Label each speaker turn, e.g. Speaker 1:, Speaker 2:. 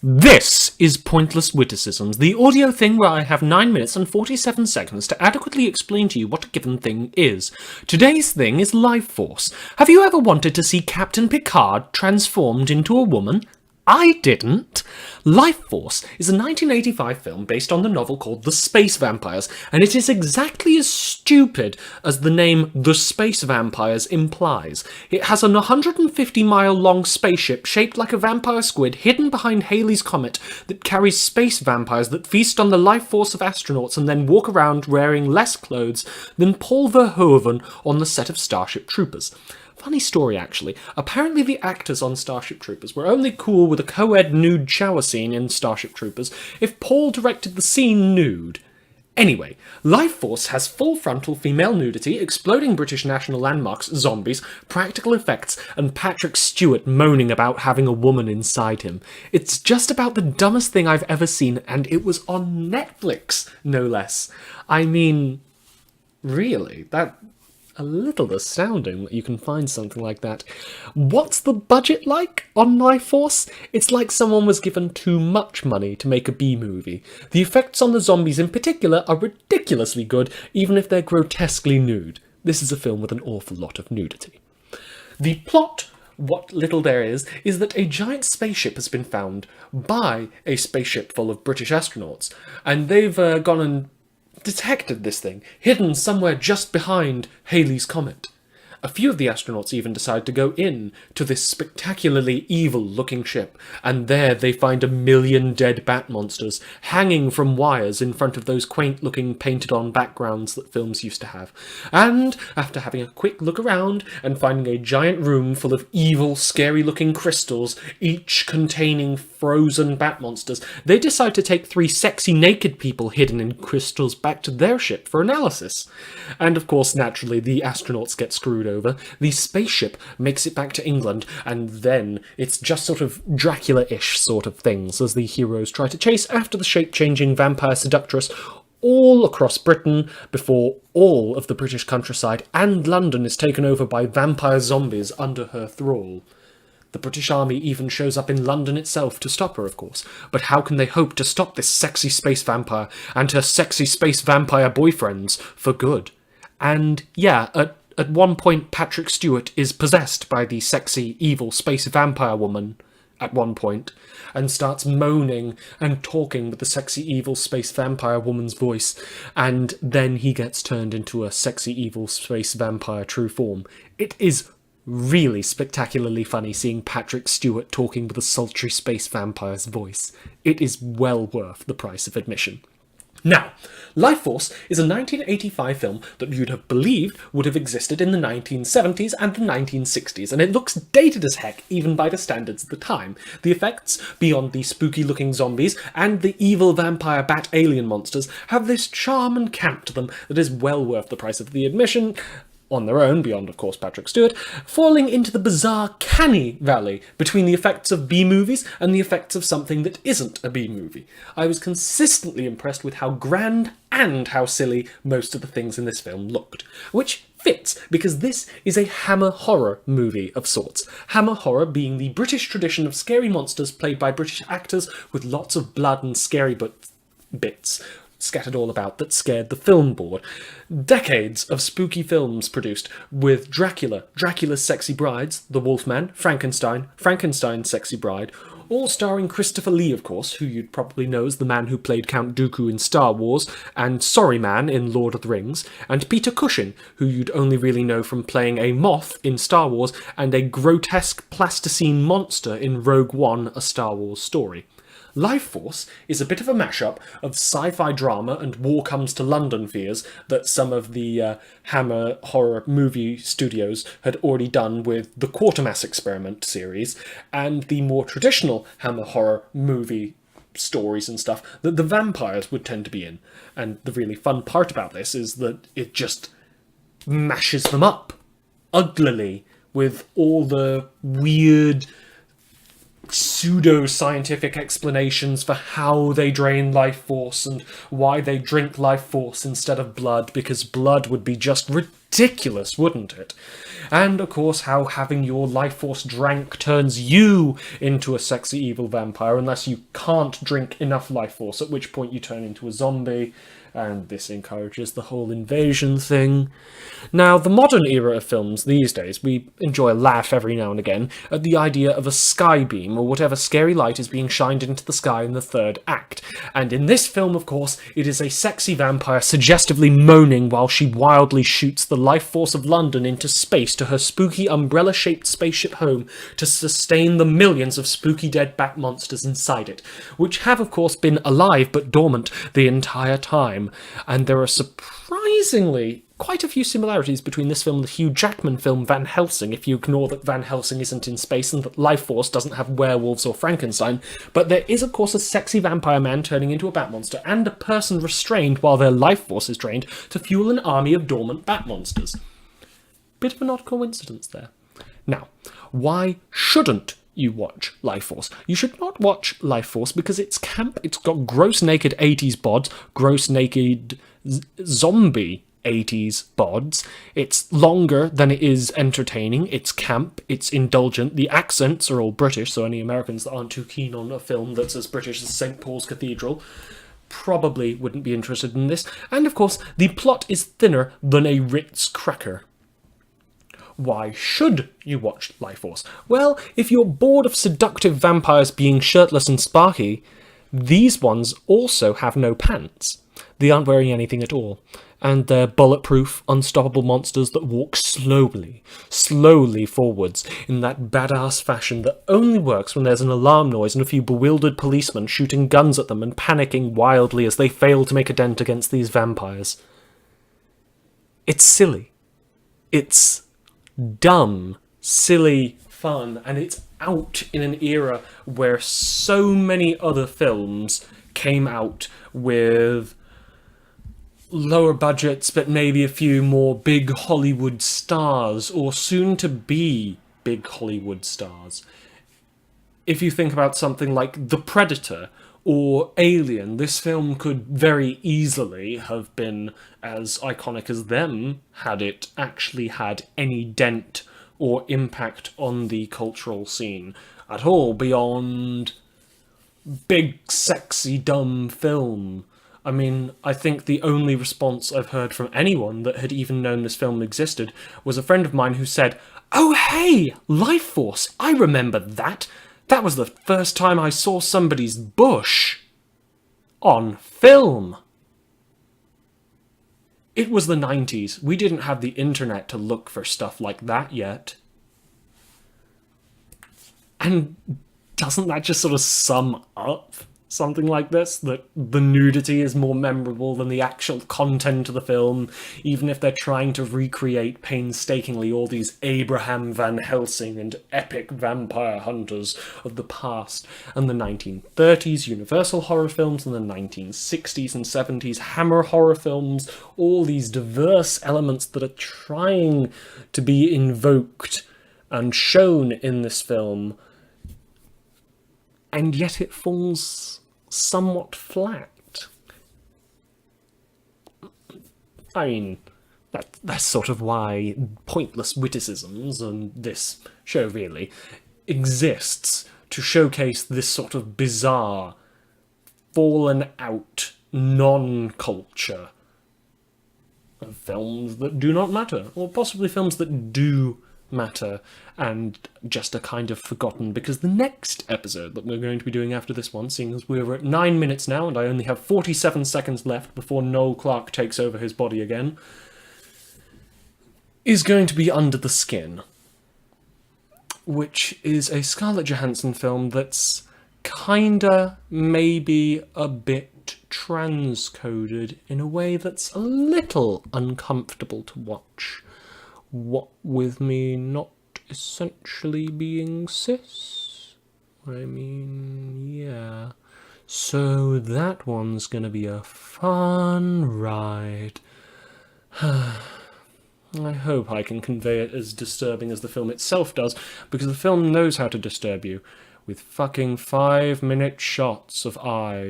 Speaker 1: This is Pointless Witticisms, the audio thing where I have 9 minutes and 47 seconds to adequately explain to you what a given thing is. Today's thing is Lifeforce. Have you ever wanted to see Captain Picard transformed into a woman? I didn't. Lifeforce is a 1985 film based on the novel called The Space Vampires, and it is exactly as stupid as the name The Space Vampires implies. It has an 150-mile-long spaceship shaped like a vampire squid hidden behind Halley's Comet that carries space vampires that feast on the life force of astronauts and then walk around wearing less clothes than Paul Verhoeven on the set of Starship Troopers. Funny story, actually. Apparently the actors on Starship Troopers were only cool with a co-ed nude shower scene in Starship Troopers if Paul directed the scene nude. Anyway, Lifeforce has full frontal female nudity, exploding British national landmarks, zombies, practical effects, and Patrick Stewart moaning about having a woman inside him. It's just about the dumbest thing I've ever seen, and it was on Netflix, no less. I mean, really, that... a little astounding that you can find something like that. What's the budget like on Lifeforce? It's like someone was given too much money to make a B-movie. The effects on the zombies in particular are ridiculously good, even if they're grotesquely nude. This is a film with an awful lot of nudity. The plot, what little there is that a giant spaceship has been found by a spaceship full of British astronauts, and they've gone and detected this thing, hidden somewhere just behind Halley's Comet. A few of the astronauts even decide to go in to this spectacularly evil-looking ship, and there they find 1 million dead bat monsters hanging from wires in front of those quaint-looking painted-on backgrounds that films used to have. And, after having a quick look around and finding a giant room full of evil, scary-looking crystals, each containing frozen bat monsters, they decide to take 3 sexy naked people hidden in crystals back to their ship for analysis. And, of course, naturally, the astronauts get screwed over. The spaceship makes it back to England, and then it's just sort of Dracula-ish sort of things as the heroes try to chase after the shape-changing vampire seductress all across Britain before all of the British countryside and London is taken over by vampire zombies under her thrall. The British Army even shows up in London itself to stop her, of course. But how can they hope to stop this sexy space vampire and her sexy space vampire boyfriends for good? And yeah, at one point Patrick Stewart is possessed by the sexy, evil space vampire woman at one point, and starts moaning and talking with the sexy, evil space vampire woman's voice, and then he gets turned into a sexy, evil space vampire true form. It is really spectacularly funny seeing Patrick Stewart talking with a sultry space vampire's voice. It is well worth the price of admission. Now, Lifeforce is a 1985 film that you'd have believed would have existed in the 1970s and the 1960s, and it looks dated as heck even by the standards of the time. The effects, beyond the spooky-looking zombies and the evil vampire bat alien monsters, have this charm and camp to them that is well worth the price of the admission, on their own, beyond, of course, Patrick Stewart, falling into the bizarre canny valley between the effects of B-movies and the effects of something that isn't a B-movie. I was consistently impressed with how grand and how silly most of the things in this film looked, which fits, because this is a Hammer horror movie of sorts. Hammer horror being the British tradition of scary monsters played by British actors with lots of blood and scary bits scattered all about that scared the film board. Decades of spooky films produced with Dracula, Dracula's Sexy Brides, The Wolfman, Frankenstein, Frankenstein's Sexy Bride, all starring Christopher Lee, of course, who you'd probably know as the man who played Count Dooku in Star Wars, and Sorry Man in Lord of the Rings, and Peter Cushing, who you'd only really know from playing a moth in Star Wars and a grotesque plasticine monster in Rogue One, A Star Wars Story. Lifeforce is a bit of a mashup of sci-fi drama and War Comes to London fears that some of the Hammer horror movie studios had already done with the Quatermass Experiment series, and the more traditional Hammer horror movie stories and stuff that the vampires would tend to be in. And the really fun part about this is that it just mashes them up uglily with all the weird pseudo-scientific explanations for how they drain life force and why they drink life force instead of blood, because blood would be just ridiculous ridiculous, wouldn't it? And, of course, how having your life force drank turns you into a sexy evil vampire, unless you can't drink enough life force, at which point you turn into a zombie, and this encourages the whole invasion thing. Now, the modern era of films these days, we enjoy a laugh every now and again at the idea of a skybeam, or whatever scary light is being shined into the sky in the third act. And in this film, of course, it is a sexy vampire suggestively moaning while she wildly shoots the life force of London into space to her spooky umbrella-shaped spaceship home to sustain the millions of spooky dead bat monsters inside it, which have, of course, been alive but dormant the entire time. And there are surprisingly quite a few similarities between this film and the Hugh Jackman film Van Helsing, if you ignore that Van Helsing isn't in space and that Life Force doesn't have werewolves or Frankenstein. But there is, of course, a sexy vampire man turning into a bat monster and a person restrained while their life force is drained to fuel an army of dormant bat monsters. Bit of an odd coincidence there. Now, why shouldn't you watch Life Force? You should not watch Life Force because it's camp, it's got gross naked 80s bods, gross naked zombie 80s bods. It's longer than it is entertaining. It's camp, it's indulgent. The accents are all British, so any Americans that aren't too keen on a film that's as British as St. Paul's Cathedral probably wouldn't be interested in this. And of course, the plot is thinner than a Ritz cracker. Why should you watch Life Force? Well, if you're bored of seductive vampires being shirtless and sparky, these ones also have no pants. They aren't wearing anything at all. And they're bulletproof, unstoppable monsters that walk slowly forwards in that badass fashion that only works when there's an alarm noise and a few bewildered policemen shooting guns at them and panicking wildly as they fail to make a dent against these vampires. It's silly. It's dumb, silly fun, and it's out in an era where so many other films came out with lower budgets but maybe a few more big Hollywood stars, or soon to be big Hollywood stars. If you think about something like The Predator or Alien, this film could very easily have been as iconic as them had it actually had any dent or impact on the cultural scene at all beyond big, sexy, dumb film. I mean, I think the only response I've heard from anyone that had even known this film existed was a friend of mine who said, "Oh hey, Life Force, I remember that. That was the first time I saw somebody's bush on film." It was the 90s. We didn't have the internet to look for stuff like that yet. And doesn't that just sort of sum up something like this? That the nudity is more memorable than the actual content of the film, even if they're trying to recreate painstakingly all these Abraham Van Helsing and epic vampire hunters of the past, and the 1930s Universal horror films, and the 1960s and 70s Hammer horror films, all these diverse elements that are trying to be invoked and shown in this film, and yet it falls somewhat flat. I mean, that's sort of why Pointless Witticisms and this show really exists, to showcase this sort of bizarre, fallen out non-culture of films that do not matter, or possibly films that do matter and just are kind of forgotten, because the next episode that we're going to be doing after this one, seeing as we're at 9 minutes now and I only have 47 seconds left before Noel Clarke takes over his body again, is going to be Under the Skin, which is a Scarlett Johansson film that's kinda maybe a bit transcoded in a way that's a little uncomfortable to watch. What with me not essentially being cis? I mean, yeah. So that one's gonna be a fun ride. I hope I can convey it as disturbing as the film itself does, because the film knows how to disturb you, with fucking 5-minute shots of eyes.